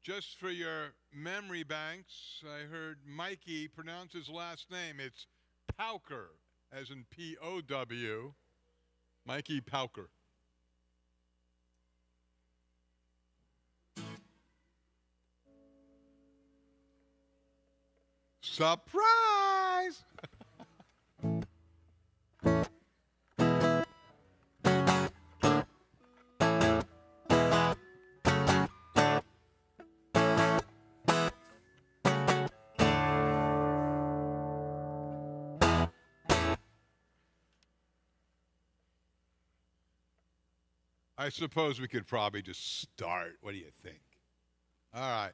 Just for your memory banks, I heard Mikey pronounce his last name. It's Pauker, as in P-O-W. Mikey Pauker. Surprise! I suppose we could probably just start. What do you think? All right.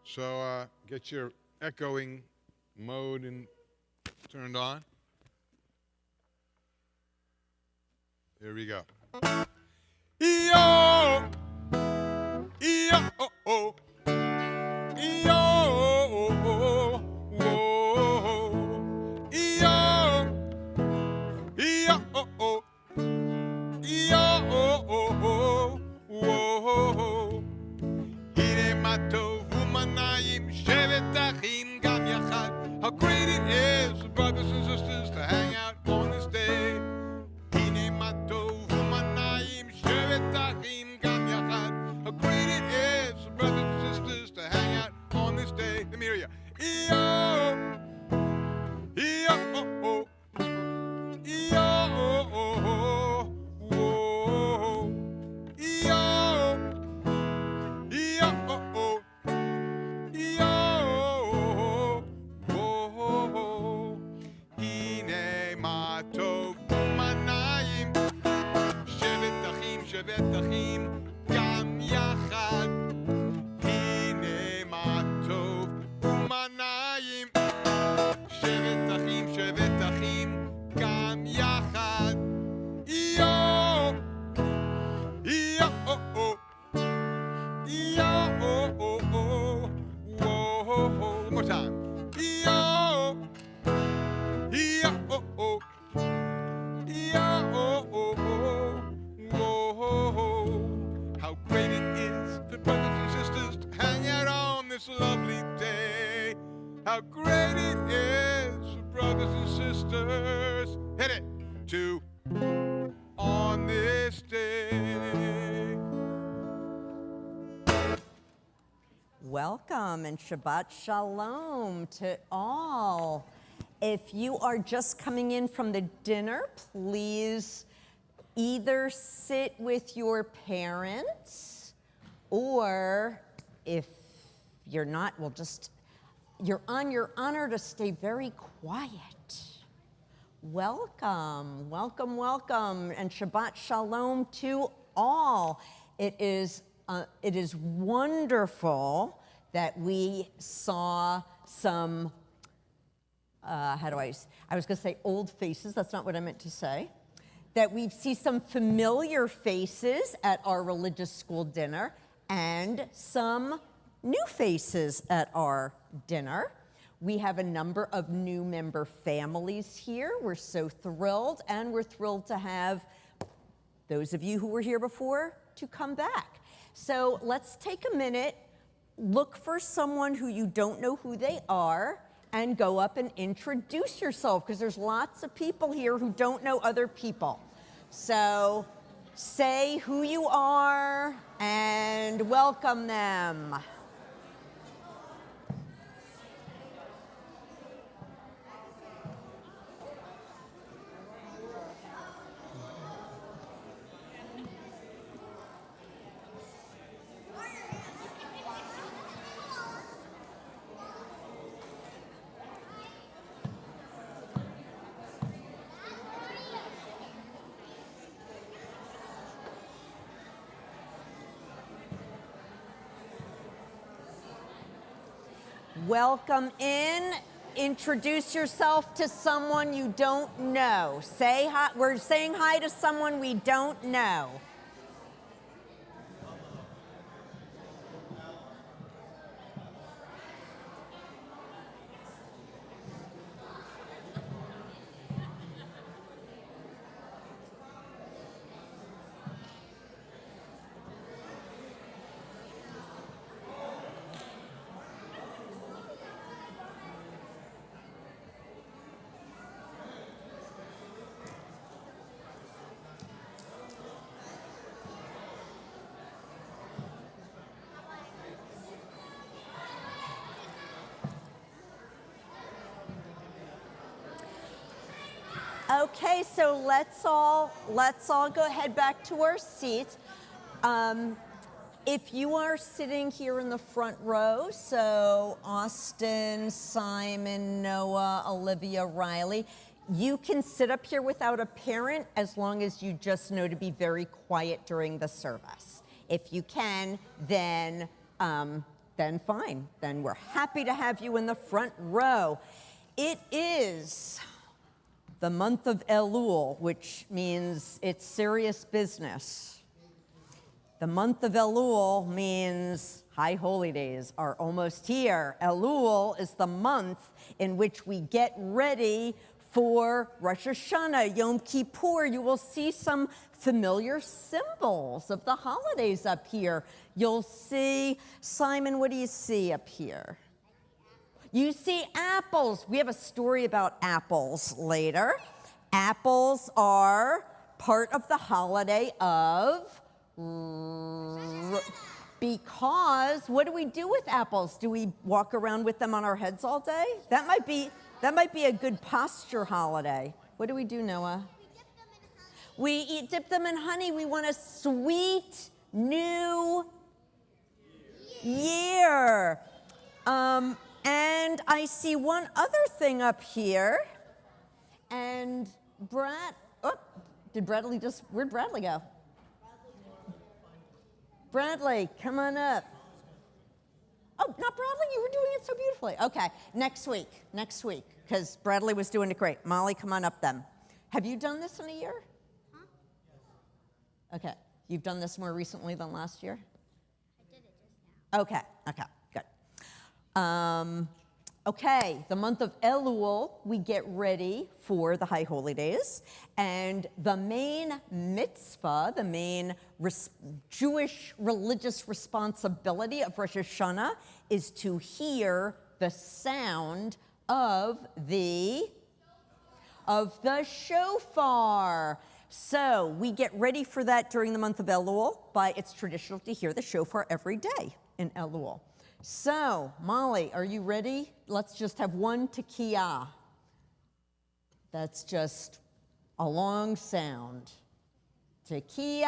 So get your echoing mode turned on. Here we go. Yo, yo, oh, oh. Yo, whoa, yo, yo, oh, oh. Yo, הנה מה טוב ומנעים שבת אחים how great it is for brothers and sisters to hang out on this lovely day. How great it is for brothers and sisters, hit it, to on this day. Welcome and Shabbat Shalom to all. If you are just coming in from the dinner, please either sit with your parents, or if you're not, you're on your honor to stay very quiet. Welcome, welcome, welcome, and Shabbat Shalom to all. It is wonderful that we saw some, I was going to say old faces, that's not what I meant to say. That we see some familiar faces at our religious school dinner and some new faces at our dinner. We have a number of new member families here. We're so thrilled, and we're thrilled to have those of you who were here before to come back. So let's take a minute, look for someone who you don't know who they are, and go up and introduce yourself, because there's lots of people here who don't know other people. So say who you are and welcome them. Welcome in. Introduce yourself to someone you don't know. Say hi. We're saying hi to someone we don't know. Okay, so let's all go head back to our seats. If you are sitting here in the front row, so Austin, Simon, Noah, Olivia, Riley, you can sit up here without a parent as long as you just know to be very quiet during the service. If you can, then fine. Then we're happy to have you in the front row. It is the month of Elul, which means it's serious business. The month of Elul means High Holy Days are almost here. Elul is the month in which we get ready for Rosh Hashanah, Yom Kippur. You will see some familiar symbols of the holidays up here. You'll see, Simon, what do you see up here? You see apples. We have a story about apples later. Apples are part of the holiday of, because what do we do with apples? Do we walk around with them on our heads all day? That might be a good posture holiday. What do we do, Noah? We dip them in honey. We want a sweet new year. And I see one other thing up here. And where'd Bradley go? Bradley, come on up. Oh, not Bradley, you were doing it so beautifully. Okay, next week, because Bradley was doing it great. Molly, come on up then. Have you done this in a year? Huh? Okay, you've done this more recently than last year? I did it just now. Okay, good. Okay, the month of Elul, we get ready for the High Holy Days, and the main mitzvah, the main Jewish religious responsibility of Rosh Hashanah is to hear the sound of the shofar. So we get ready for that during the month of Elul. It's traditional to hear the shofar every day in Elul. So, Molly, are you ready? Let's just have one tekiah. That's just a long sound. Tekiah.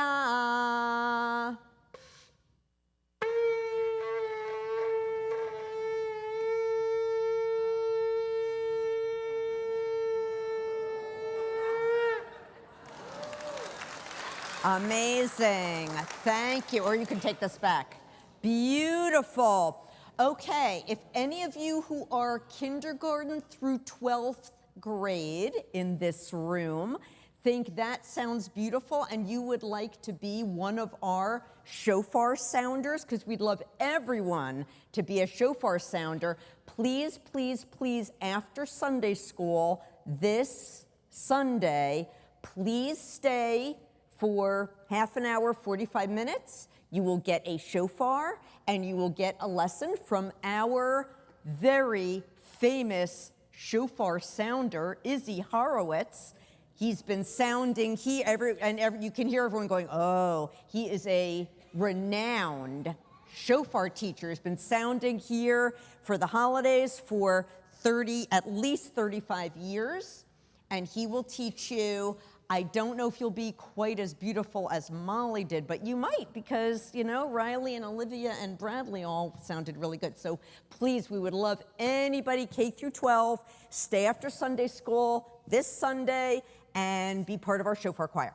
Amazing. Thank you. Or you can take this back. Beautiful. Okay, if any of you who are kindergarten through 12th grade in this room think that sounds beautiful and you would like to be one of our shofar sounders, because we'd love everyone to be a shofar sounder, please, please, please, after Sunday school this Sunday, please stay for half an hour, 45 minutes. You will get a shofar, and you will get a lesson from our very famous shofar sounder, Izzy Horowitz. He's been sounding, you can hear everyone going, oh, he is a renowned shofar teacher. He's been sounding here for the holidays for at least 35 years, and he will teach you. I don't know if you'll be quite as beautiful as Molly did, but you might, because, Riley and Olivia and Bradley all sounded really good. So please, we would love anybody K through 12, stay after Sunday school this Sunday and be part of our shofar choir.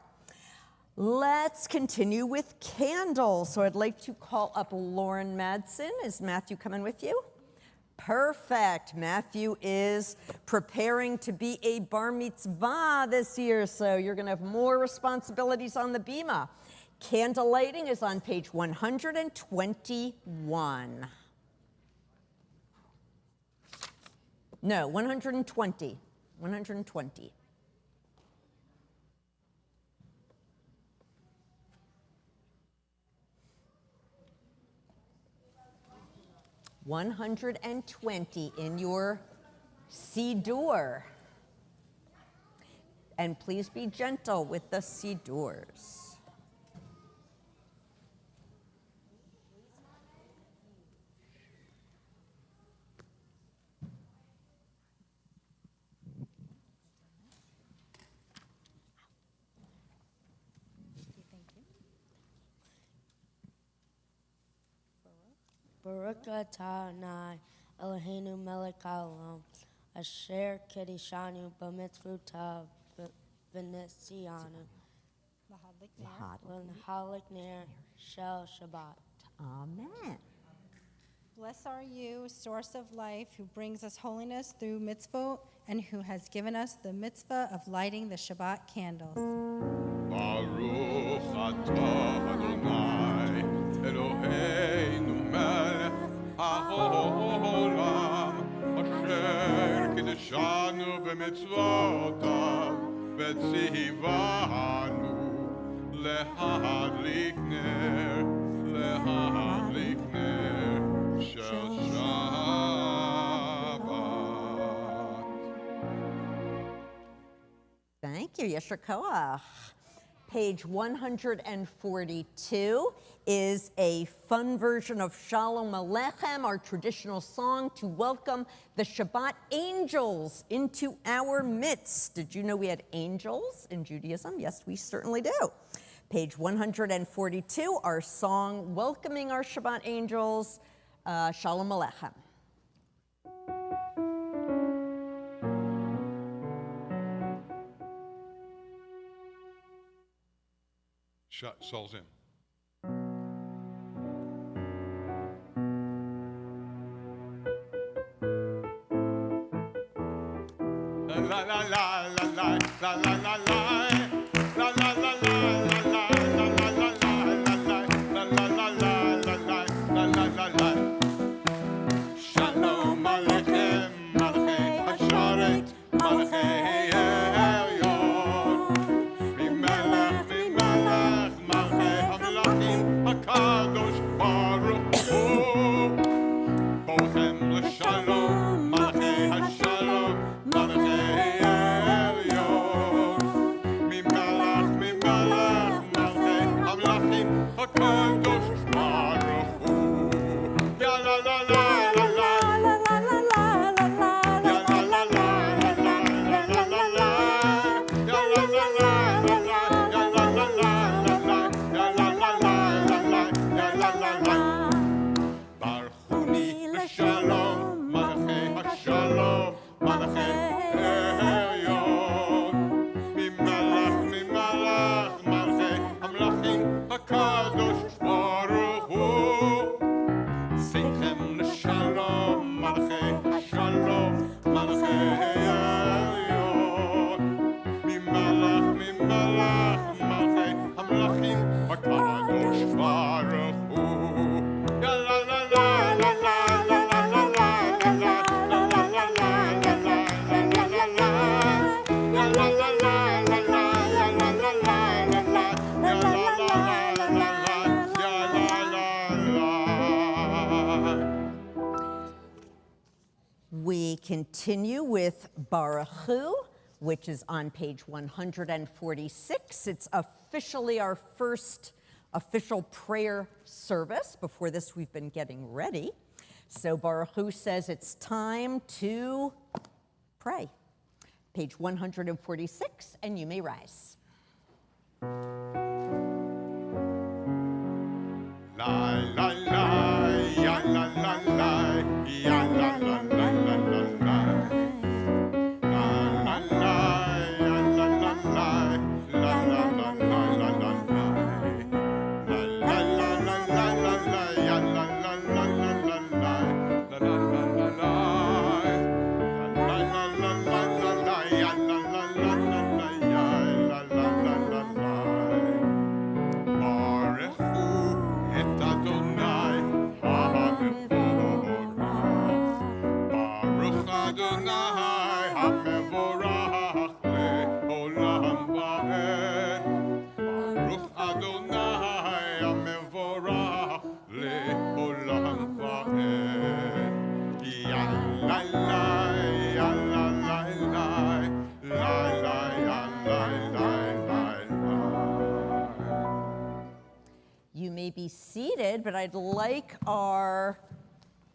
Let's continue with candles. So I'd like to call up Lauren Madsen. Is Matthew coming with you? Perfect. Matthew is preparing to be a bar mitzvah this year, so you're going to have more responsibilities on the bima. Candle lighting is on page 121. No, 120. 120. $120 in your siddur. And please be gentle with the siddurs. Baruch atah Adonai Eloheinu melech haolam asher kedishanu b'mitzvotav v'nesianu l'nahalik ner shel Shabbat. Amen. Blessed are you, source of life, who brings us holiness through mitzvot, and who has given us the mitzvah of lighting the Shabbat candles. Baruch atah Adonai Eloheinu melech haolam asher kideshanu b'mitzvotav v'tzivanu lehadlik ner shel Shabbat. Thank you, Yesher Koach. Page 142 is a fun version of Shalom Aleichem, our traditional song to welcome the Shabbat angels into our midst. Did you know we had angels in Judaism? Yes, we certainly do. Page 142, our song welcoming our Shabbat angels, Shalom Aleichem. Soul's in. La la la la la la la la la la la la la Shalom Aleichem. We continue with Baruch Hu, which is on page 146. It's officially our first official prayer service. Before this, we've been getting ready. So Baruch Hu says it's time to pray. Page 146, and you may rise. La la la, ya la la la, ya la la la la la la. La la la, ya la la la, la la la la la la la. La la la la la la la, ya la la la la la la. La la la la la. La la la la la la, ya la la la la la, ya la la la la la. Baruch Hu et Adonai HaMevorach. Baruch Adonai HaMevorach le'olam va'ed. Baruch Adonai HaMevorach le'olam va'ed. Ya la la, ya la la la, la la ya la la la la. You may be seated, but I'd like our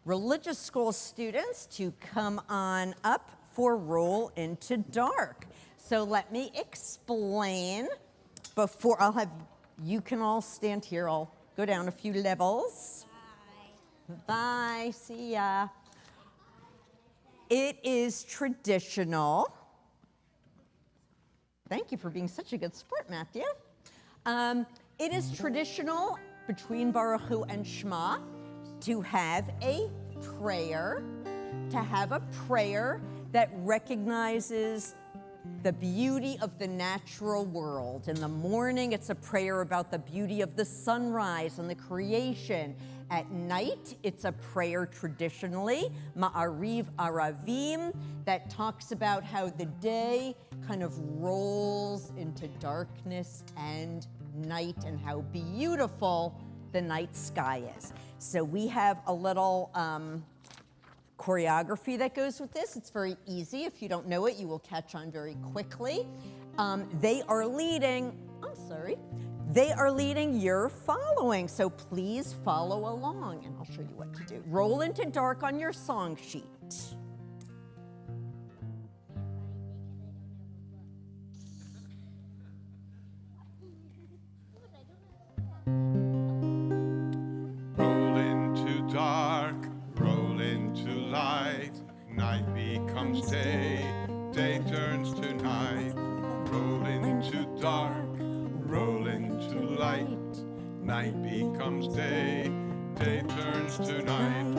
religious school students to come on up for Roll into Dark. So let me explain before you can all stand here. I'll go down a few levels. Bye, see ya. It is traditional. Thank you for being such a good sport, Matthew. It is traditional between Baruch Hu and Shema to have a prayer that recognizes the beauty of the natural world. In the morning, it's a prayer about the beauty of the sunrise and the creation. At night, it's a prayer traditionally, Ma'ariv Aravim, that talks about how the day kind of rolls into darkness and night and how beautiful the night sky is. So we have a little choreography that goes with this. It's very easy. If you don't know it, you will catch on very quickly. They are leading, you're following. So please follow along and I'll show you what to do. Roll into dark on your song sheet. Roll into dark, roll into light. Night becomes day, day turns to night. Roll into dark, roll into light. Night becomes day, day turns to night.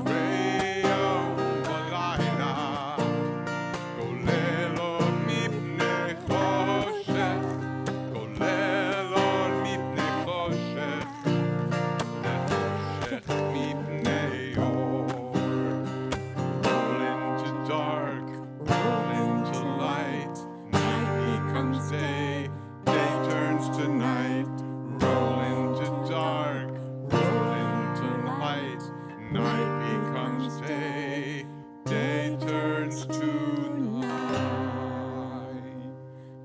Re'yo v'layla, kolelo mipnei choshech, kolelo mipnei choshech.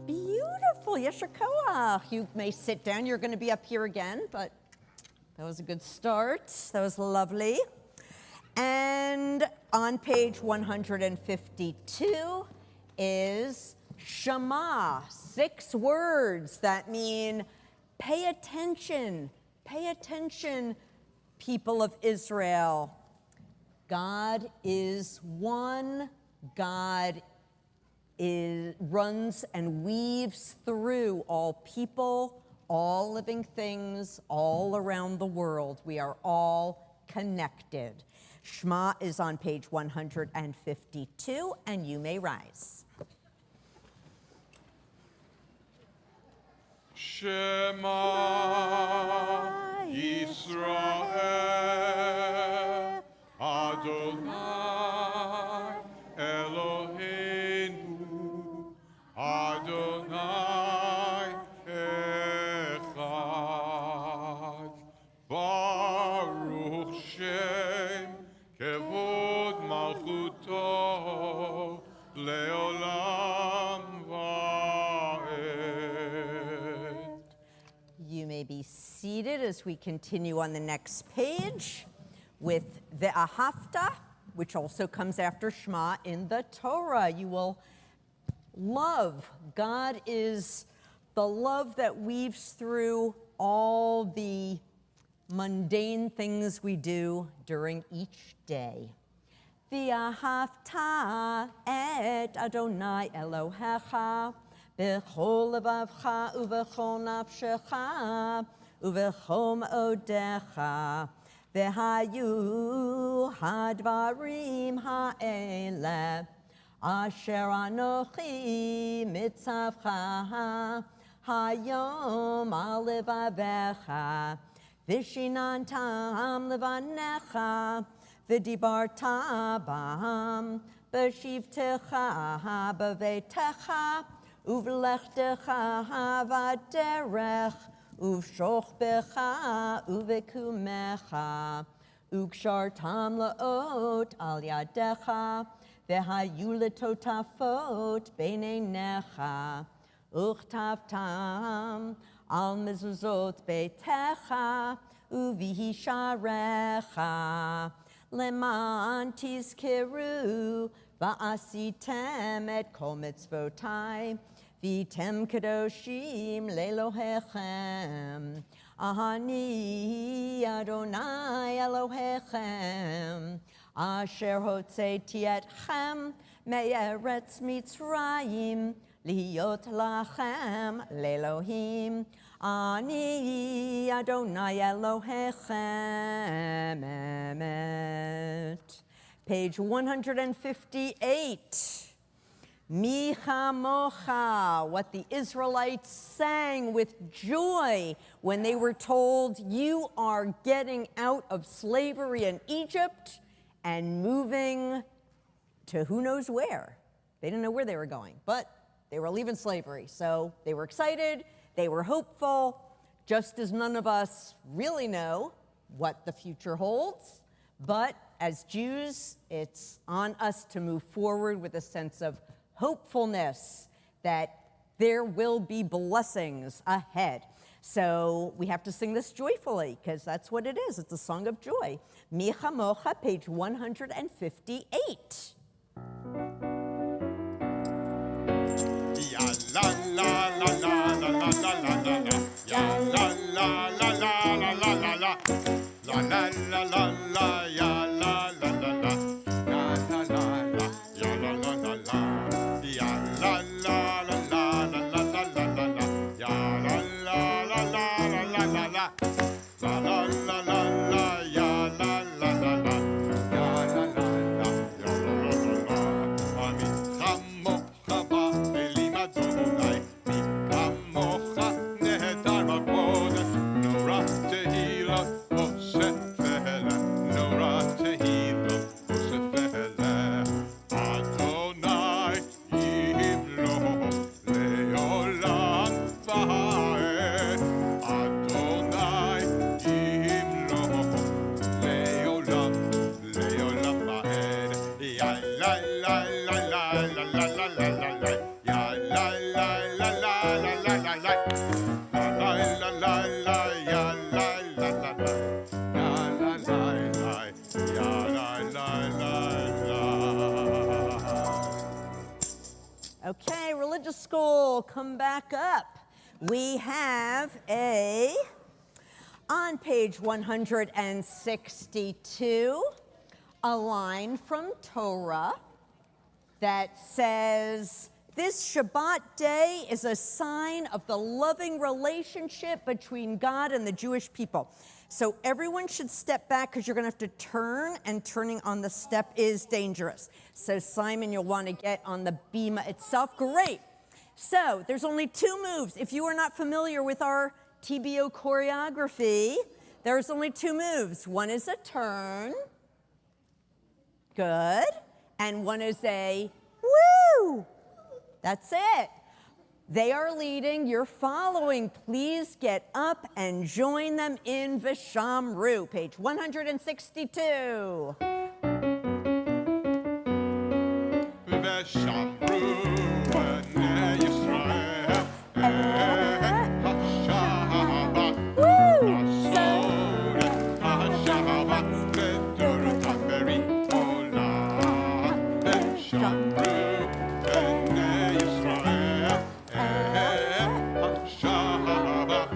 Beautiful, Yesher Koach. You may sit down. You're going to be up here again, but that was a good start. That was lovely. And on page 152 is Shema, 6 words that mean pay attention, people of Israel. God is one. God runs and weaves through all people, all living things, all around the world. We are all connected. Shema is on page 152, and you may rise. Shema Yisrael Adonai Eloheinu Adonai Echad Baruch as we continue on the next page with the Ahavta, which also comes after Shema in the Torah. You will love. God is the love that weaves through all the mundane things we do during each day. V'ahavta et Adonai Elohecha b'chol levavcha uv'chol nafshecha uv'chol ma'odecha v'hayu hadvarim ha'ele asher anochi mitzavcha hayom al levavecha v'shinantam levanecha v'dibarta bam b'shivtecha b'veitecha uv'lechtecha v'aderech uv'shochbecha uv'kumecha ukshartam la'ot al yadecha v'hayu letotafot b'neinecha uchtavtam al mezuzot beitecha uvihisharecha leman tizkeru va'asitem et kol mitzvotai v'tem kadoshim lelohechem ahani Adonai Elohechem asher hotzeti etchem me'eretz Mitzrayim Lihiyot lachem le'Elohim ani Adonai Elohechem emet. Page 158. Mi chamocha, what the Israelites sang with joy when they were told, you are getting out of slavery in Egypt and moving to who knows where. They didn't know where they were going, but they were leaving slavery. So they were excited, they were hopeful, just as none of us really know what the future holds. But as Jews, it's on us to move forward with a sense of hopefulness that there will be blessings ahead. So we have to sing this joyfully, because that's what it is. It's a song of joy. Mi chamocha, page 158. La la la la la la la la la la. Ya la la la la la la la la. La la la la la ya la la la la. Ya la la la ya la la la la. Ya la la la la la la la la la la. Ya la la la la la la la la. La la la la la ya la la la la. Ya la la la ya la la la la. Ami chamo chaba elim Adonai mi chamocha nehedar ba'kodesh nora tehila osefele nora tehila osefele Adonai yimlo leolam va'ed Adonai yimlo leolam va'ed ya la la la la la la la la la la ya la la la la la la la la la la la la la ya la la la la ya la la la ya la la la la. Okay, religious school, come back up. We have on page 162, a line from Torah that says, this Shabbat day is a sign of the loving relationship between God and the Jewish people. So everyone should step back because you're going to have to turn, and turning on the step is dangerous. So Simon, you'll want to get on the bima itself. Great. So there's only two moves. If you are not familiar with our TBO choreography, there's only two moves. One is a turn. Good. And one is a woo. That's it. They are leading, you're following. Please get up and join them in Vishamru, page 162. Vishamru, Bnei Yisrael, et HaShabbat, Shabbat לדורותם ברית עולם ושמרו בני ישראל השבת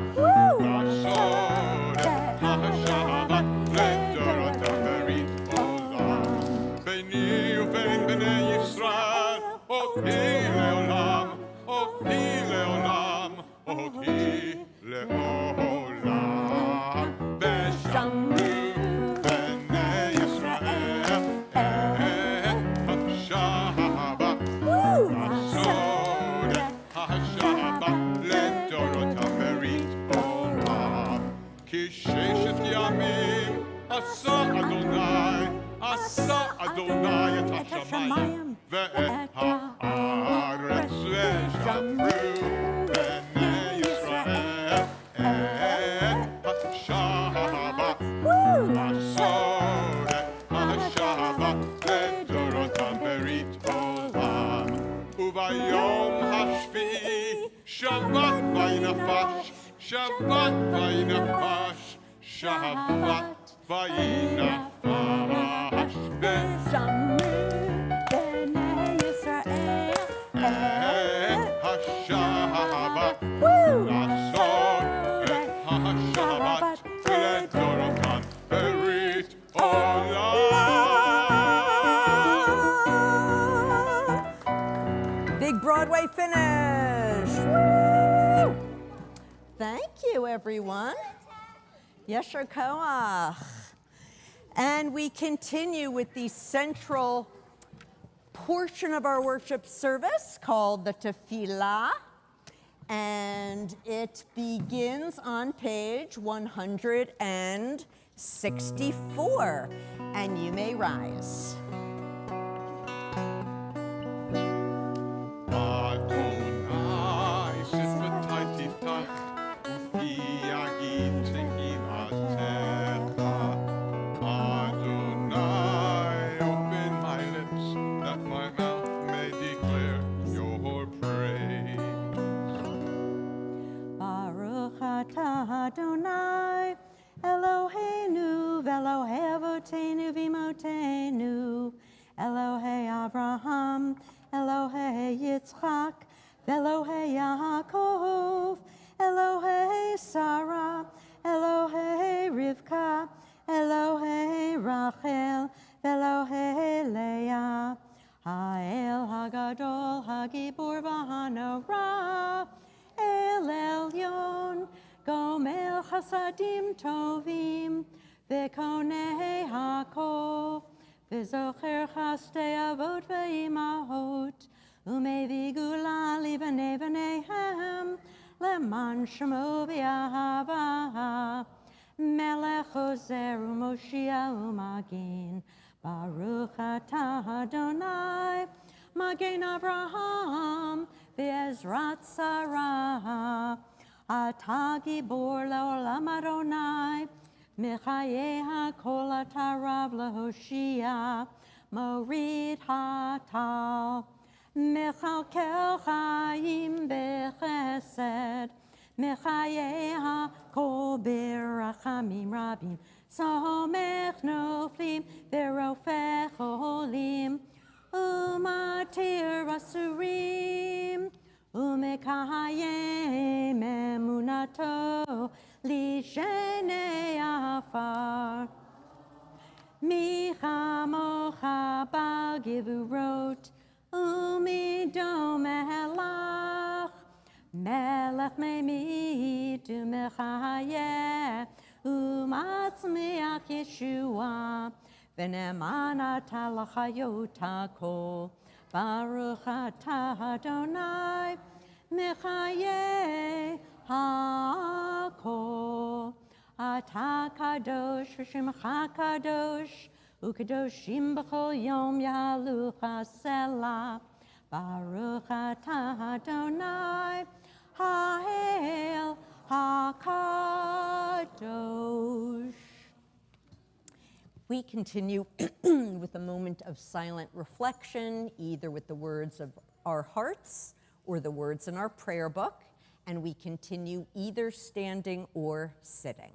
מסורת השבת לדורותם ברית עולם ביני ובין בני ישראל אותי לעולם אותי לעולם אותי לעולם ושמרו בני ישראל השבת מסורת השבת לדורותם ברית עולם כי ששת ימים עשה אדוני את השמיים ואת הארץ ושמרו בני ישראל את השבת מסורת השבת לדורותם ברית עולם וביום השביעי שבת וינפש שבת וינפש שבת וינפש ושמרו בני ישראל השבת לעשות את השבת לדורותם ברית עולם. Big Broadway finish. Woo! Thank you, everyone. Yesher Koach. And we continue with the central portion of our worship service called the Tefillah. And it begins on page 164. And you may rise. Adonai sifetay tiftach ufi yagid tehilatecha. Adonai, open my lips that my mouth may declare your praise. Baruch atah Adonai, Eloheinu v'Elohei avotenu v'imotenu, Elohei Avraham, Elohei Yitzchak, v'Elohei Yaakov, Elohei Sarah, Elohei Rivka, Elohei Rachel, v'Elohei Leah, Ha'el Hagadol, Hagibor v'Hanora, El Elyon, Gomel Chasadim Tovim, V'Konei Hakol, V'Zocher Chastei Avot V'Imahot, Umevi Gula Livnei V'Neihem, Leman Shemo B'Ahava, Melech Ozer U'Moshia U'Magin, Baruch atah Adonai, Magen Avraham, V'Ezrat Sarah, Atah Gibor Le'olam Adonai, Mechaye HaKol Atarav Lehoshia, Morid Hatal, Mechalkel Chaim Bechesed, Mechaye HaKol Berachamim Rabim, Somech Noflim Verofech Olim, Umatir Asurim, Umekayem Emunato Lishenei Afar. Michamocha Bal Givurot Umidom Melach Melech Memit Umechayeh Umatzmiach Yeshua V'ne'eman atah l'chayot hakol Baruch atah Adonai Mechayeh hakol Atah kadosh v'shemcha kadosh U'kadoshim b'chol yom yalucha selah Baruch atah Adonai Ha'el HaKadosh. We continue with a moment of silent reflection, either with the words of our hearts or the words in our prayer book, and we continue either standing or sitting.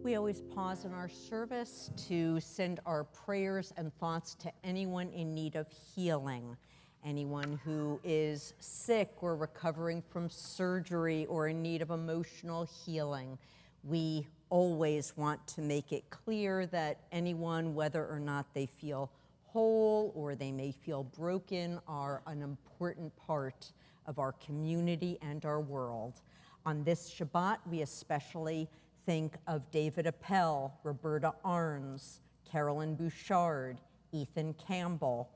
We always pause in our service to send our prayers and thoughts to anyone in need of healing, anyone who is sick or recovering from surgery or in need of emotional healing. We always want to make it clear that anyone, whether or not they feel whole or they may feel broken, are an important part of our community and our world. On this Shabbat, we especially think of David Appel, Roberta Arns, Carolyn Bouchard, Ethan Campbell,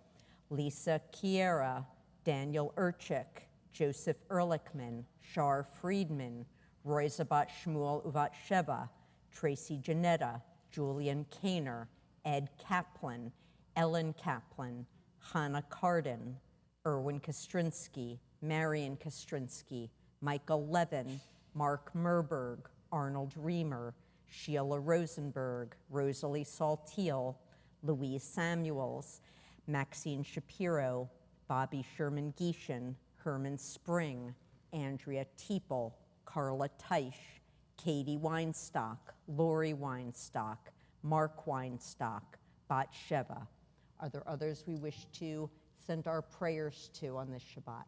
Lisa Kiera, Daniel Urchik, Joseph Ehrlichman, Shar Friedman, Roy Zabat Shmuel Uvat Sheva, Tracy Janetta, Julian Kaner, Ed Kaplan, Ellen Kaplan, Hannah Carden, Erwin Kostrinsky, Marion Kostrinsky, Michael Levin, Mark Merberg, Arnold Reamer, Sheila Rosenberg, Rosalie Saltiel, Louise Samuels, Maxine Shapiro, Bobby Sherman-Geishan, Herman Spring, Andrea Teeple, Carla Teisch, Katie Weinstock, Lori Weinstock, Mark Weinstock, Bat Sheva. Are there others we wish to send our prayers to on this Shabbat?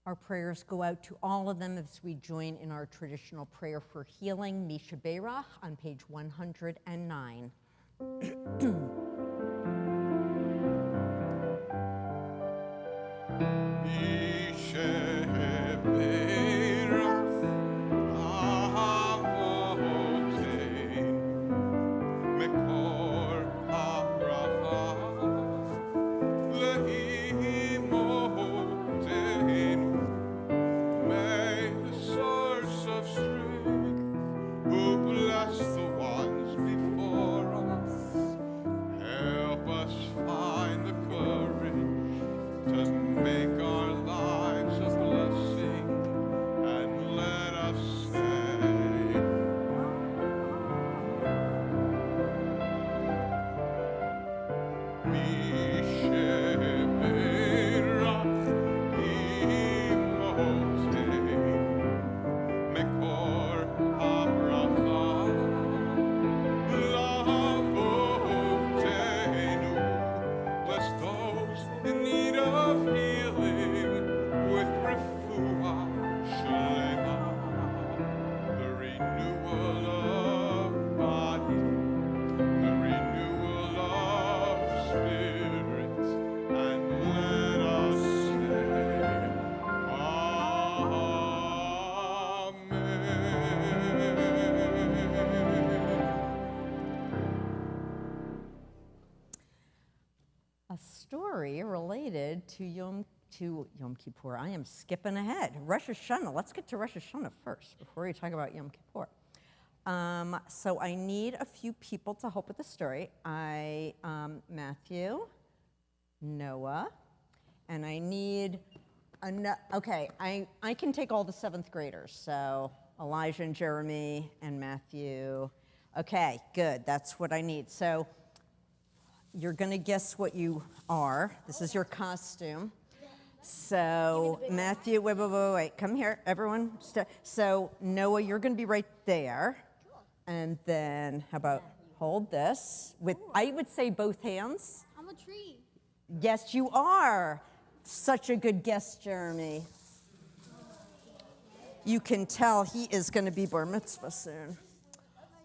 Our prayers go out to all of them as we join in our traditional prayer for healing, Misha Beirach, on page 109. A story related to Yom Kippur. I am skipping ahead. Rosh Hashanah. Let's get to Rosh Hashanah first before we talk about Yom Kippur. So I need a few people to help with the story. Matthew, Noah, and I need, okay, I can take all the 7th graders. So Elijah and Jeremy and Matthew. Okay, good. That's what I need. So you're going to guess what you are. This is your costume. So Matthew, wait, come here, everyone. So Noah, you're going to be right there. And then how about hold this with, I would say both hands. I'm a tree. Yes, you are. Such a good guess, Jeremy. You can tell he is going to be bar mitzvah soon.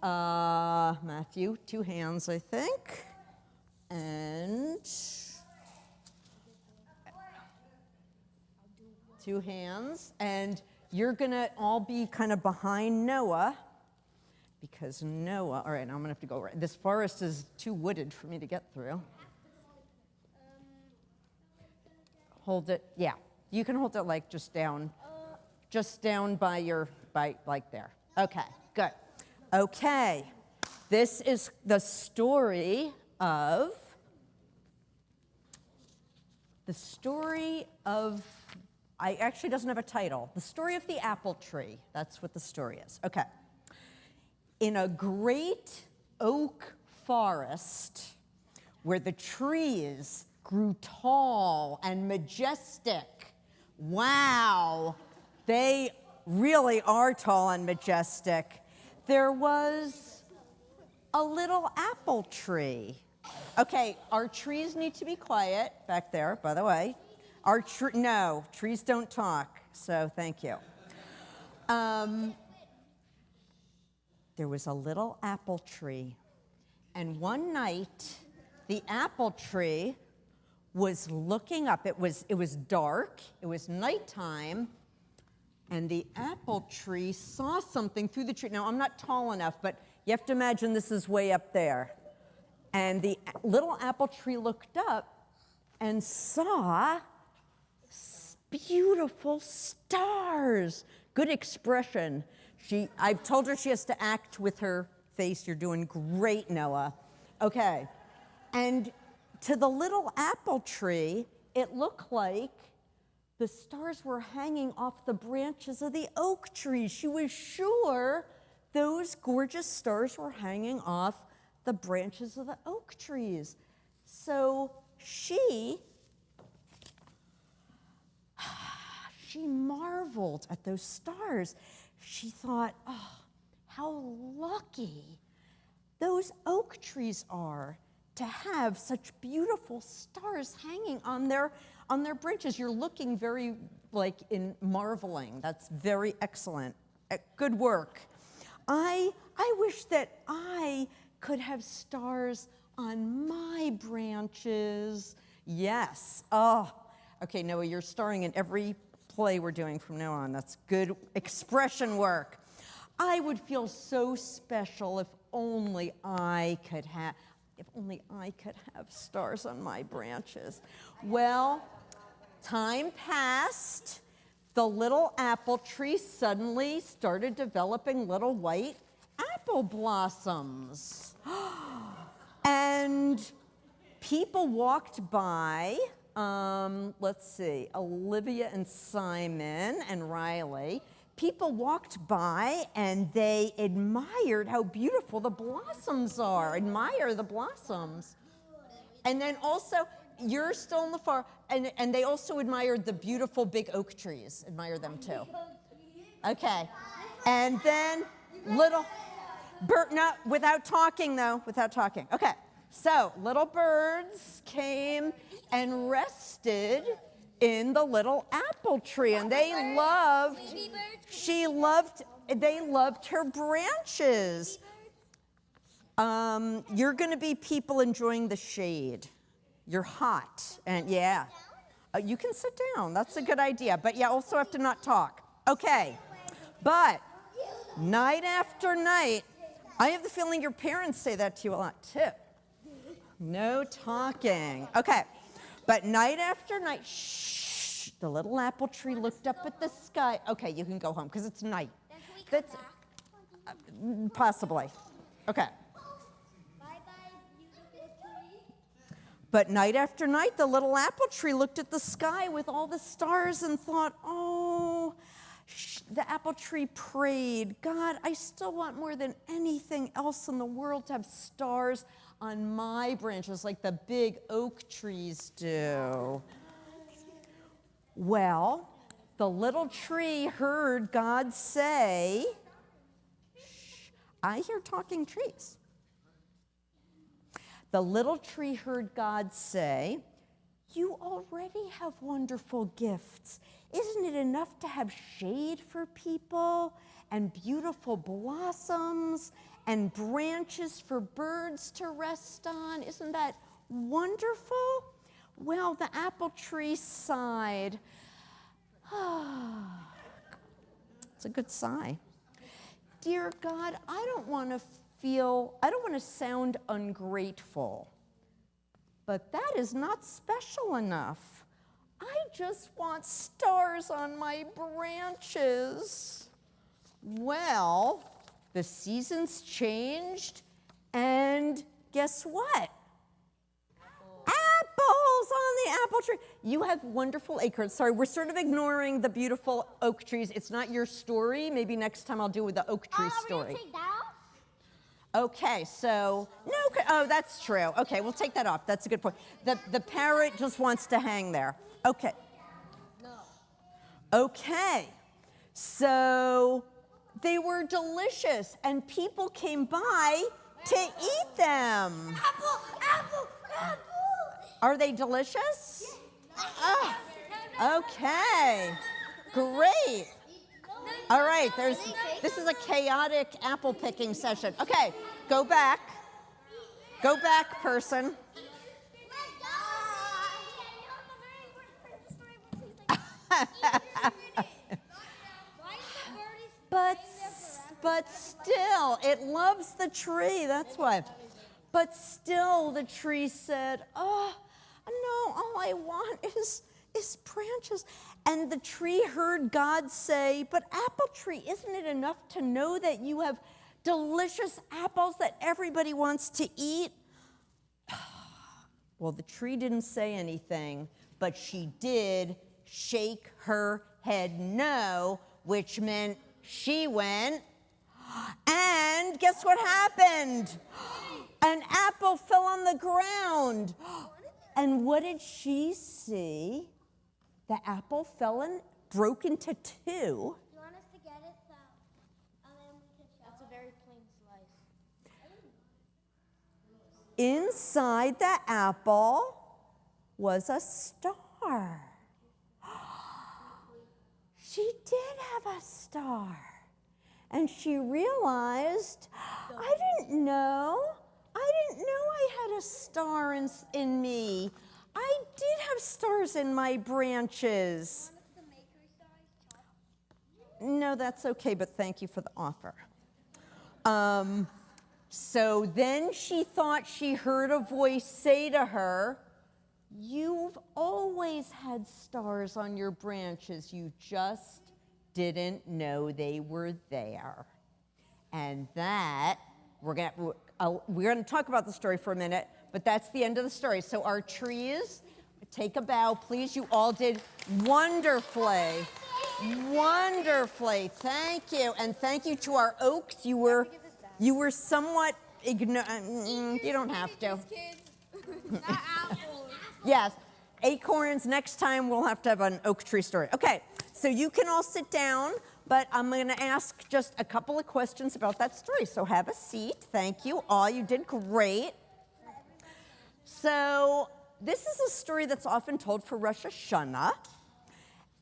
Matthew, 2 hands, I think. And 2 hands. And you're going to all be kind of behind Noah. Because Noah, all right, now I'm going to have to go right. This forest is too wooded for me to get through. Hold it, yeah. You can hold it like just down by your, like there. Okay, good. Okay, this is the story of, I actually doesn't have a title. The story of the apple tree. That's what the story is. Okay. In a great oak forest where the trees grew tall and majestic. Wow, they really are tall and majestic. There was a little apple tree. Okay, our trees need to be quiet back there, by the way. No, trees don't talk, so thank you. There was a little apple tree, and one night, the apple tree was looking up. It was dark, it was nighttime, and the apple tree saw something through the tree. Now, I'm not tall enough, but you have to imagine this is way up there. And the little apple tree looked up and saw beautiful stars. Good expression. I've told her she has to act with her face. You're doing great, Noah. Okay. And to the little apple tree, it looked like the stars were hanging off the branches of the oak tree. She was sure those gorgeous stars were hanging off the branches of the oak trees. So she marveled at those stars. She thought, oh, how lucky those oak trees are to have such beautiful stars hanging on their branches. You're looking very like in marveling. That's very excellent. Good work. I wish that I could have stars on my branches. Yes. Oh, okay, Noah, you're starring in every play we're doing from now on. That's good expression work. I would feel so special if only I could have stars on my branches. Well, time passed. The little apple tree suddenly started developing little white apple blossoms. And people walked by, let's see, Olivia and Simon and Riley. People walked by and they admired how beautiful the blossoms are. Admire the blossoms. And then also, you're still in the far, and they also admired the beautiful big oak trees. Admire them too. Okay. And then little no, without talking though, without talking. Okay. So little birds came and rested in the little apple tree, and they loved her branches. You're going to be people enjoying the shade. You're hot, and yeah. You can sit down. That's a good idea, but you also have to not talk. Okay, but night after night, I have the feeling your parents say that to you a lot too. No talking. Okay, but night after night, shh, the little apple tree looked up at the sky. Okay, you can go home because it's night. That's possibly. Okay. But night after night, the little apple tree looked at the sky with all the stars and thought, oh, the apple tree prayed, God, I still want more than anything else in the world to have stars on my branches like the big oak trees do. Well, the little tree heard God say, shh, I hear talking trees. The little tree heard God say, you already have wonderful gifts. Isn't it enough to have shade for people and beautiful blossoms and branches for birds to rest on? Isn't that wonderful? Well, the apple tree sighed. It's a good sigh. Dear God, I don't want to sound ungrateful, but that is not special enough. I just want stars on my branches. Well, the seasons changed, and guess what? Apples on the apple tree. You have wonderful acorns. Sorry, we're sort of ignoring the beautiful oak trees. It's not your story. Maybe next time I'll do with the oak tree story. Take that off? Okay, so, oh, that's true. Okay, we'll take that off. That's a good point. The parrot just wants to hang there. Okay. No. Okay, so they were delicious, and people came by to eat them. Apple, apple, apple. Are they delicious? Oh, okay, great. All right, this is a chaotic apple picking session. Okay, go back, person. But still, it loves the tree, that's why. But still, the tree said, oh, no, all I want is branches. And the tree heard God say, but apple tree, isn't it enough to know that you have delicious apples that everybody wants to eat? Well, the tree didn't say anything, but she did shake her head no, which meant she went. And guess what happened? An apple fell on the ground. And what did she see? The apple broke into two. You want us to get it so then we can show? That's a very plain slice. Inside the apple was a star. She did have a star. And she realized, I didn't know I had a star in me. I did have stars in my branches. No, that's okay, but thank you for the offer. So then she thought she heard a voice say to her, you've always had stars on your branches. You just didn't know they were there. And that, we're going to talk about the story for a minute, but that's the end of the story. So our trees, take a bow, please. You all did wonderfully. Wonderfully. Thank you. And thank you to our oaks. You were somewhat ignorant. You don't have to. Not apples. Yes. Acorns. Next time we'll have to have an oak tree story. Okay. So you can all sit down, but I'm going to ask just a couple of questions about that story. So have a seat. Thank you all. You did great. So this is a story that's often told for Rosh Hashanah.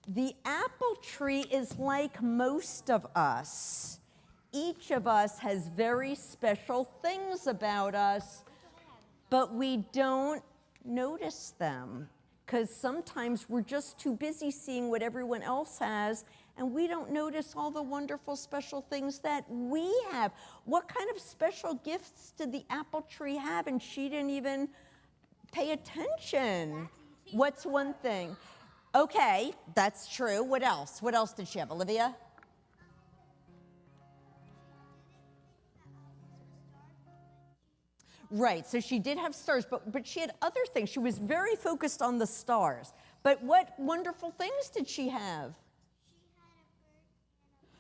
The apple tree is like most of us. Each of us has very special things about us, but we don't notice them because sometimes we're just too busy seeing what everyone else has, and we don't notice all the wonderful special things that we have. What kind of special gifts did the apple tree have, and she didn't even pay attention? What's one thing? Okay, that's true. What else? What else did she have, Olivia? Right, so she did have stars, but she had other things. She was very focused on the stars. But what wonderful things did she have?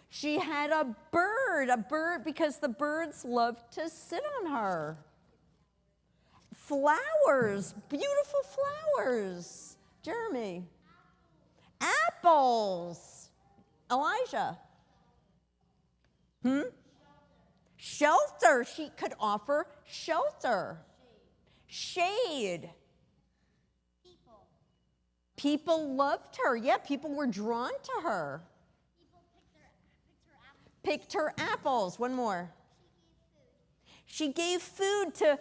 She had a bird because the birds love to sit on her. Flowers, beautiful flowers. Jeremy. apples. Elijah? Shelter. She could offer shelter. Shade. People loved her. Yeah, people were drawn to her. People Picked her apples. One more. She gave food to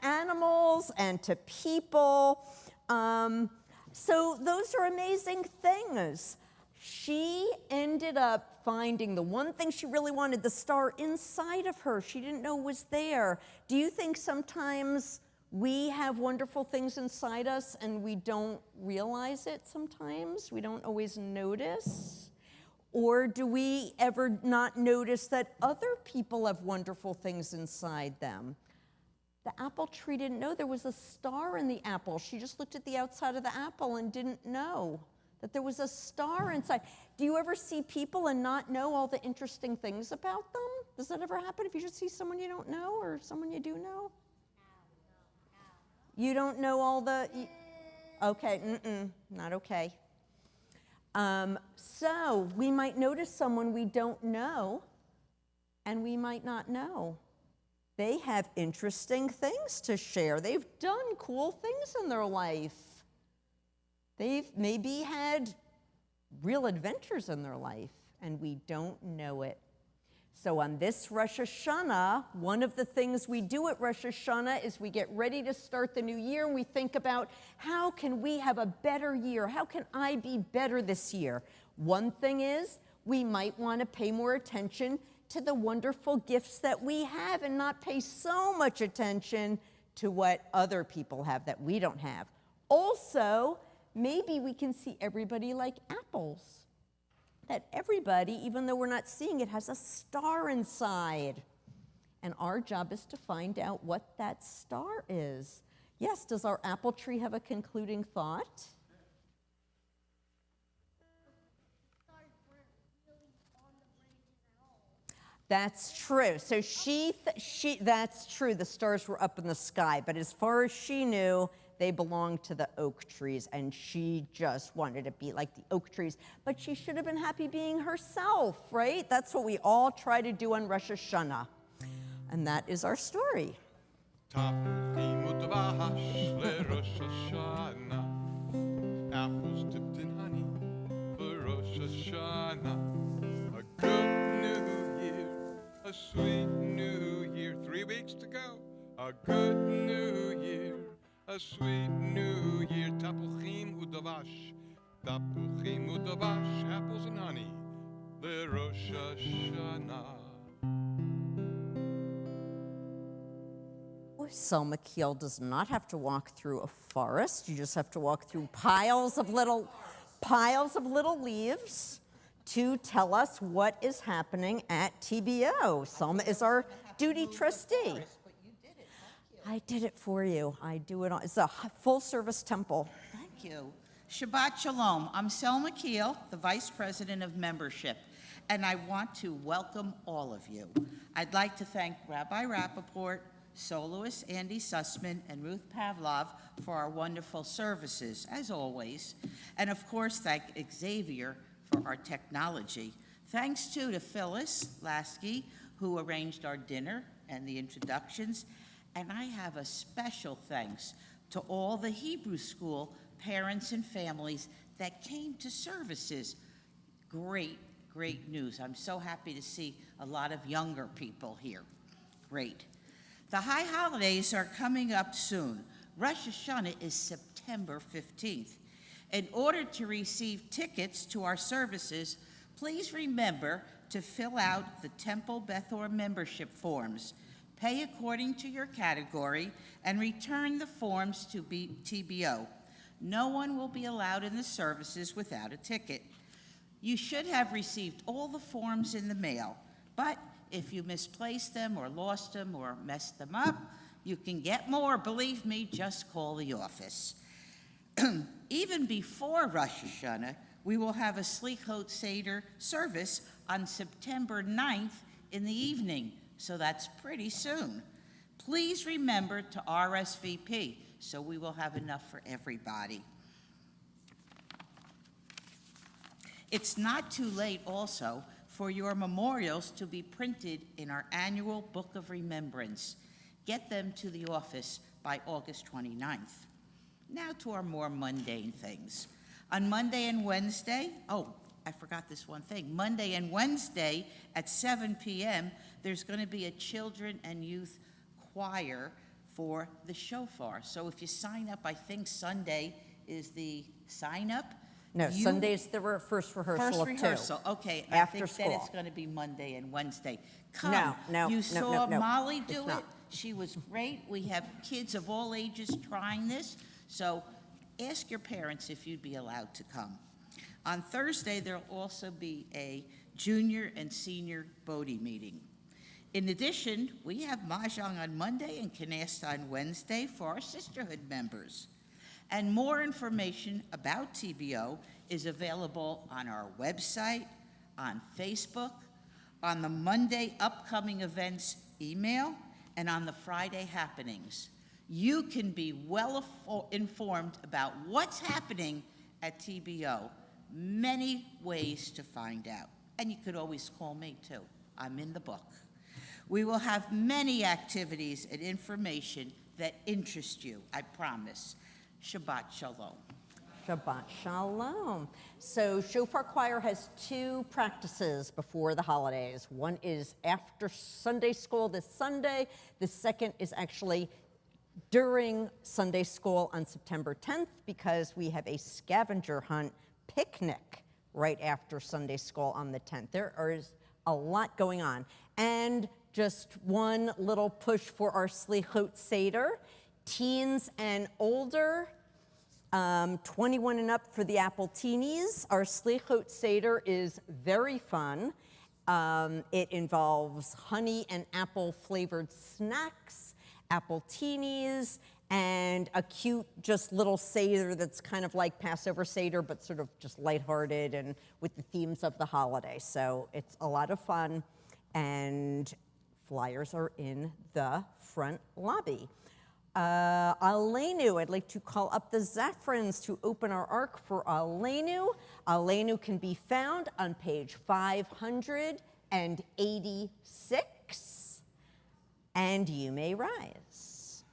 animals and to people. So those are amazing things. She ended up finding the one thing she really wanted, the star inside of her. She didn't know was there. Do you think sometimes we have wonderful things inside us and we don't realize it sometimes? We don't always notice? Or do we ever not notice that other people have wonderful things inside them? The apple tree didn't know there was a star in the apple. She just looked at the outside of the apple and didn't know that there was a star inside. Do you ever see people and not know all the interesting things about them? Does that ever happen if you just see someone you don't know or someone you do know? No. You don't know all the... Okay, not okay. So we might notice someone we don't know, and we might not know. They have interesting things to share. They've done cool things in their life. They've maybe had real adventures in their life, and we don't know it. So on this Rosh Hashanah, one of the things we do at Rosh Hashanah is we get ready to start the new year, and we think about how can we have a better year? How can I be better this year? One thing is we might want to pay more attention to the wonderful gifts that we have and not pay so much attention to what other people have that we don't have. Also, maybe we can see everybody like apples. That everybody, even though we're not seeing it, has a star inside. And our job is to find out what that star is. Yes, does our apple tree have a concluding thought? Stars weren't really on the branches at all. That's true. So that's true. The stars were up in the sky, but as far as she knew, they belonged to the oak trees, and she just wanted to be like the oak trees. But she should have been happy being herself, right? That's what we all try to do on Rosh Hashanah. And that is our story. Tapachim udvash leRosh Hashanah. Apples dipped in honey for Rosh Hashanah. A good new year, a sweet new year. 3 weeks to go. A good new year, a sweet new year. Tapachim udvash. Tapachim udvash. Apples and honey leRosh Hashanah. Selma Keel does not have to walk through a forest. You just have to walk through piles of little leaves to tell us what is happening at TBO. Selma is our duty trustee. I did it for you. I do it. It's a full-service temple. Thank you. Shabbat Shalom. I'm Selma Keel, the Vice President of Membership, and I want to welcome all of you. I'd like to thank Rabbi Rappaport, soloist Andy Sussman, and Ruth Pavlov for our wonderful services, as always. And of course, thank Xavier for our technology. Thanks too to Phyllis Lasky, who arranged our dinner and the introductions. And I have a special thanks to all the Hebrew School parents and families that came to services. Great, great news. I'm so happy to see a lot of younger people here. Great. The high holidays are coming up soon. Rosh Hashanah is September 15th. In order to receive tickets to our services, please remember to fill out the Temple Beth Orr membership forms. Pay according to your category and return the forms to TBO. No one will be allowed in the services without a ticket. You should have received all the forms in the mail, but if you misplaced them or lost them or messed them up, you can get more. Believe me, just call the office. Even before Rosh Hashanah, we will have a Slichot Seder service on September 9th in the evening, so that's pretty soon. Please remember to RSVP, so we will have enough for everybody. It's not too late also for your memorials to be printed in our annual Book of Remembrance. Get them to the office by August 29th. Now to our more mundane things. On Monday and Wednesday, I forgot this one thing. Monday and Wednesday at 7 p.m., there's going to be a children and youth choir for the shofar. So if you sign up, I think Sunday is the sign up. No, Sunday's the first rehearsal First of rehearsal, two. okay. After I think school. that it's going to be Monday and Wednesday. Come. No, You saw no, Molly it's do it. not. She was great. We have kids of all ages trying this. So ask your parents if you'd be allowed to come. On Thursday, there'll also be a junior and senior Bodie meeting. In addition, we have Mahjong on Monday and Canasta on Wednesday for our sisterhood members. And more information about TBO is available on our website, on Facebook, on the Monday upcoming events email, and on the Friday happenings. You can be well informed about what's happening at TBO. Many ways to find out. And you could always call me too. I'm in the book. We will have many activities and information that interest you, I promise. Shabbat Shalom. Shabbat Shalom. So Shofar Choir has two practices before the holidays. One is after Sunday school this Sunday. The second is actually during Sunday school on September 10th because we have a scavenger hunt picnic right after Sunday school on the 10th. There is a lot going on. And just one little push for our Slichot Seder. Teens and older, 21 and up for the Appletinis. Our Slichot Seder is very fun. It involves honey and apple flavored snacks, Appletinis, and a cute, just little Seder that's kind of like Passover Seder, but sort of just lighthearted and with the themes of the holiday. So it's a lot of fun, and flyers are in the front lobby. Aleinu, I'd like to call up the Zafrans to open our ark for Aleinu. Aleinu can be found on page 586, and you may rise.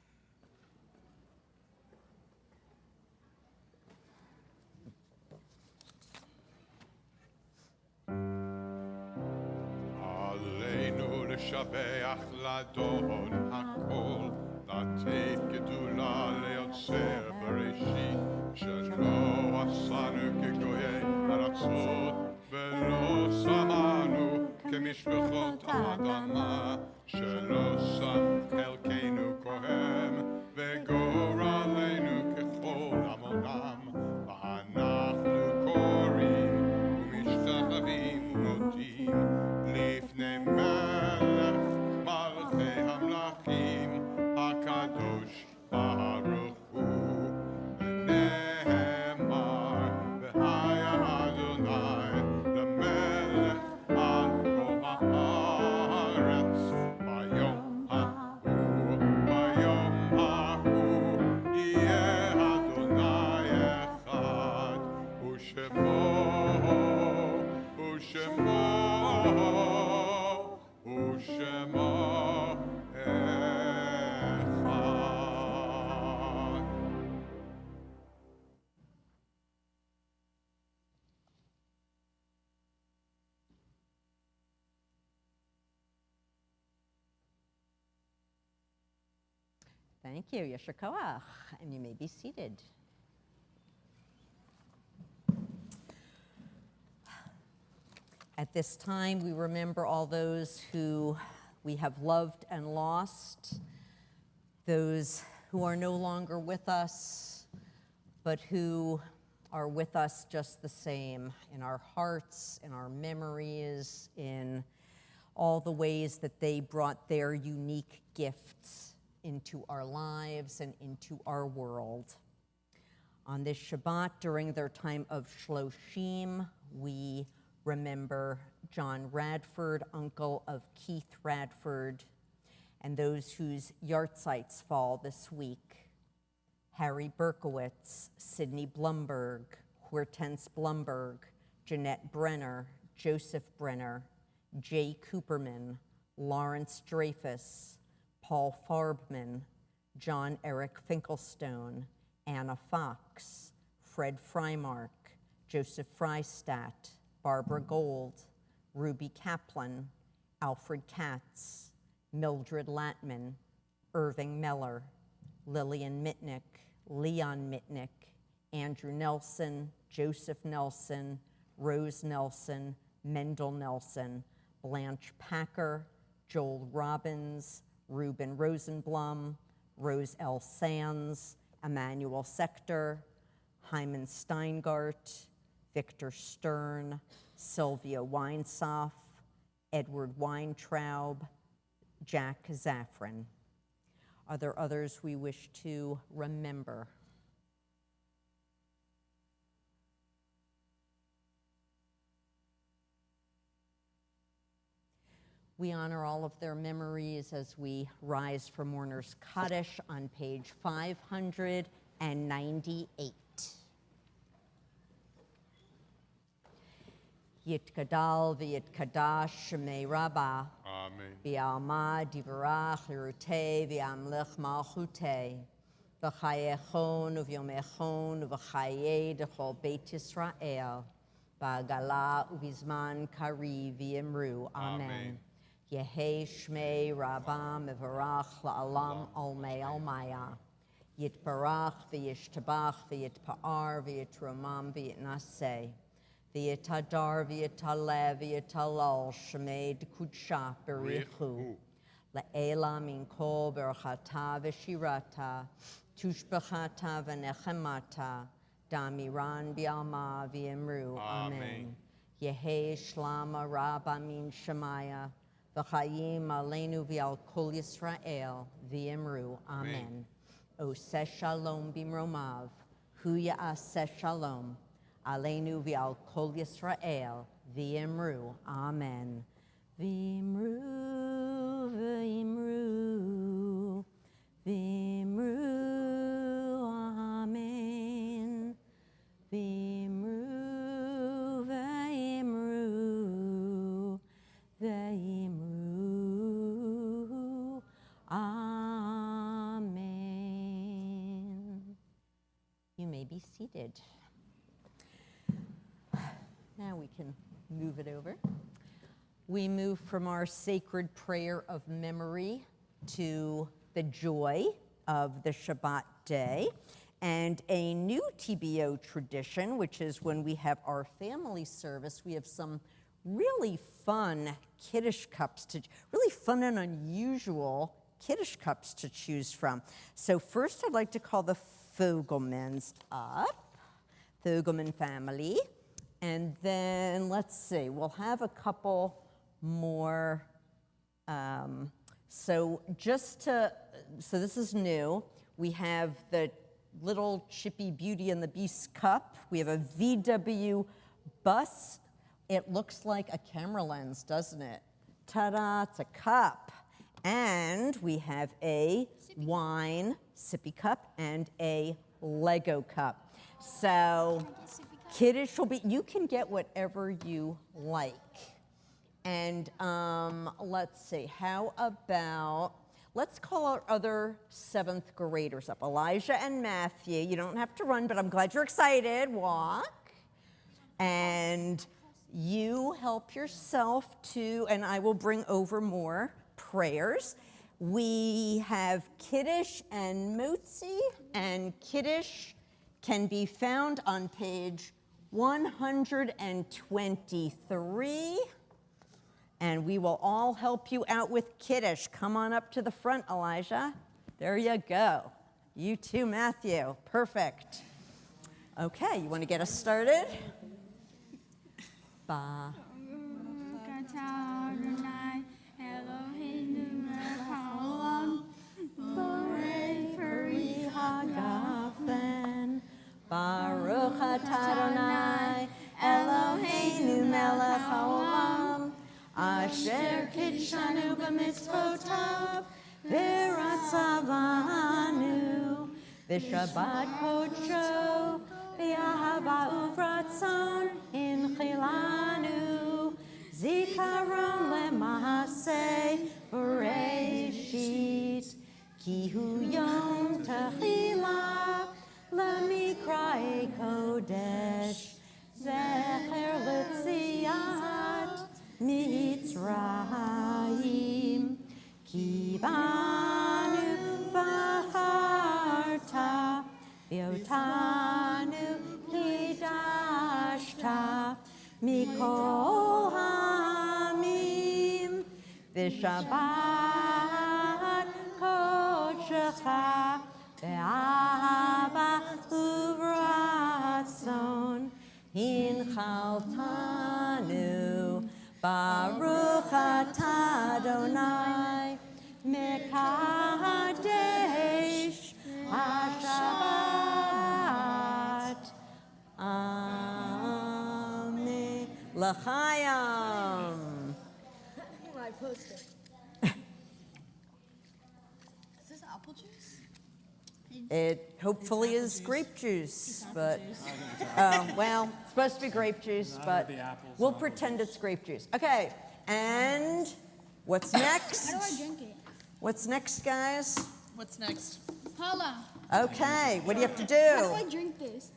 עלינו לשבח לאדון הכל, לתת גדולה ליוצר בראשית, שלא עשנו כגויי ארצות, ולא שמענו כמשפחות האדמה, שלא שם חלקנו כהן, וגורלנו ככל עמונם, ואנחנו קוראים ומשתחווים ומודים לפני מלך מלכי המלכים הקדוש ברוך הוא, ונאמר והיה אדוני למלך על כל הארץ ביום ההוא יהיה אדוני אחד ושמו אחד. Thank you, Yasher Koach, and you may be seated. At this time, we remember all those who we have loved and lost, those who are no longer with us, but who are with us just the same in our hearts, in our memories, in all the ways that they brought their unique gifts into our lives and into our world. On this Shabbat, during their time of Shloshim, we remember John Radford, uncle of Keith Radford, and those whose yahrzeits fall this week: Harry Berkowitz, Sidney Blumberg, Hortense Blumberg, Jeanette Brenner, Joseph Brenner, Jay Cooperman, Lawrence Dreyfus, Paul Farbman, John Eric Finkelstone, Anna Fox, Fred Freimark, Joseph Freistadt, Barbara Gold, Ruby Kaplan, Alfred Katz, Mildred Latman, Irving Meller, Lillian Mitnick, Leon Mitnick, Andrew Nelson, Joseph Nelson, Rose Nelson, Mendel Nelson, Blanche Packer, Joel Robbins, Reuben Rosenblum, Rose L. Sands, Emmanuel Sector, Hyman Steingart, Victor Stern, Sylvia Weinsoff, Edward Weintraub, Jack Zaffron. Are there others we wish to remember? We honor all of their memories as we rise for Mourner's Kaddish on page 598. Yitgadal v'yitkadash shemei Rabbah. Amen. V'alma divarach lirutei v'amlech malchutei. V'chayechon uvyomechon uv'chayei dechol Beit Yisrael. V'agala uvizman kari v'yimru. Amen. Yehei shmei Rabbah mevarach la'alam olmei almaya. Yitbarach v'yishtabach v'yitpa'ar v'yitromam v'yitnaseh. V'yitadar v'yitaleh v'yitalal shmei d'kudsha berichu. La'ela min kol berachata v'shirata. Tushbechata v'nechemata. Damiran b'alma v'yimru. Amen. Yehei shlama Rabbah min shemaya. V'chayim aleinu v'al kol Yisrael v'yimru. Amen. Oseh shalom b'mromav. Hu ya'aseh shalom. Aleinu v'al kol Yisrael v'yimru. Amen. V'yimru, v'yimru, v'yimru. Amen. V'yimru, v'yimru, v'yimru. Amen. You may be seated. Now we can move it over. We move from our sacred prayer of memory to the joy of the Shabbat day and a new TBO tradition, which is when we have our family service, we have some really fun Kiddush cups, really fun and unusual Kiddush cups to choose from. So first I'd like to call the Fogelmans up, Fogelman family. And then, let's see, we'll have a couple more. So this is new. We have the little Chippy Beauty and the Beast cup. We have a VW bus. It looks like a camera lens, doesn't it? Ta-da, it's a cup. And we have a wine sippy cup and a Lego cup. So Kiddush will be, you can get whatever you like. And let's see, how about, let's call our other 7th graders up. Elijah and Matthew, you don't have to run, but I'm glad you're excited. Walk. And you help yourself to, and I will bring over more prayers. We have Kiddush and Motzi, and Kiddush can be found on page 123. And we will all help you out with Kiddush. Come on up to the front, Elijah. There you go. You too, Matthew. Perfect. Okay, you want to get us started? Ba. Baruch atah Adonai Eloheinu melech haolam asher kidshanu b'mitzvotav v'ratzavanu v'shabbat kodsho v'ahava uvratzon in chila Zikaron lemahaseh bereshit, ki hu yom tehila lemikra kodesh, zecher letziat Mitzrayim, ki banu v'charta, v'otanu hidashta, mikol hamim, v'shabbat kodshecha, ve'ahava uvratzon, hinchaltanu, Baruch atah Adonai, mekadesh HaShabbat. Amen. L'chaim. My poster. Is this apple juice? It hopefully is grape juice, but, well, it's supposed to be grape juice, but we'll pretend it's grape juice. Okay, and what's next? How do I drink it? What's next, guys? What's next? Paula, Okay, what do you have to how do I do? drink this?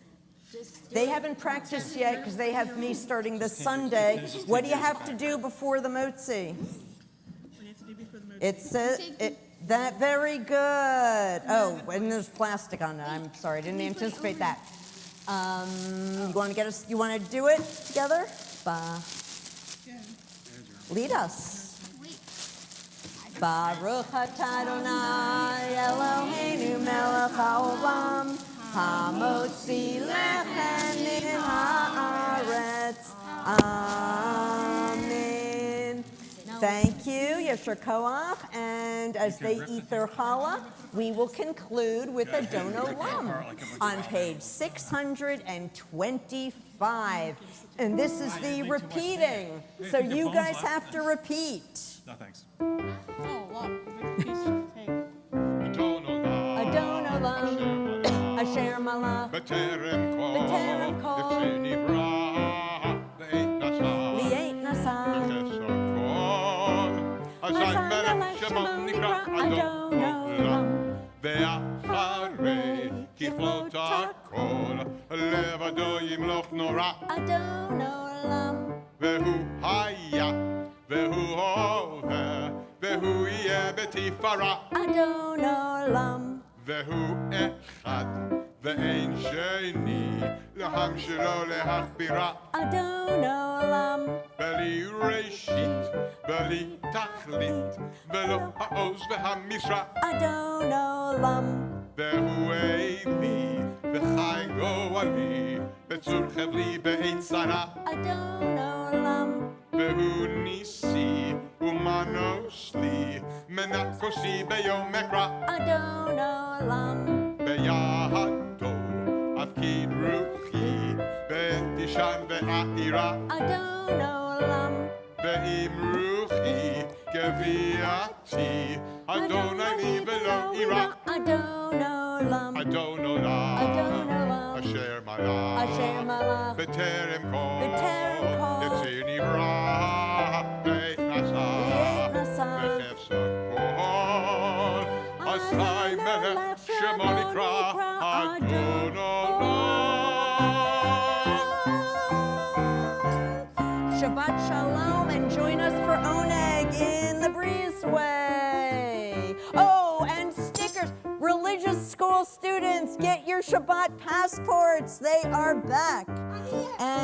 They haven't practiced yet because they have me starting this Sunday. What do you have to do before the motzi? It says, that very good. Oh, and there's plastic on it. I'm sorry, I didn't anticipate that. You want to get us? You want to do it together? Lead us. Baruch atah Adonai Eloheinu melech haolam hamotzi lechem min haaretz. Amen. Thank you, Yasher Koach. And as they eat their challah, we will conclude with a Don Olam on page 625. And this is the repeating. So you guys have to repeat. No, thanks. Adon Olam, Asher Malach, B'terem kol, B'terem kol, לפני נברא, ועת נשא, Li'et Nasa, בחסר כל. אזי מלך שמו נקרא אדון עולם, ואחרי ככלות הכל, לבדו ימלוך נורא, Adon Olam, והוא היה, והוא הווה, והוא יהיה בתפארה, Adon Olam, והוא אחד, ואין שני, לעם שלו להכבירה. Adon Olam, בלי ראשית, בלי תכלית, ולא העוז והמשרה. Adon Olam, והוא אלי, וחי גואלי, בצור חבלי בעת צרה. Adon Olam, והוא ניסי, ומנוס לי, מנת כוסי ביום מקרא. Adon Olam, בידו, אפקיד רוחי, בתשען ועירה. Adon Olam, ועם רוחי גביעתי, אדוני לי ולא אירא. Adon Olam, אדון עולם, Adon Olam, אשר מלך, Asher Malach, בטרם כל, בטרם כל, יציר נברא, בעת נשא, בעת נשא, בחפצו כל, אזי מלך שמו נקרא אדון עולם. Shabbat Shalom, and join us for Oneg in the breezeway. Oh, and stickers. Religious school students, get your Shabbat passports. They are back. And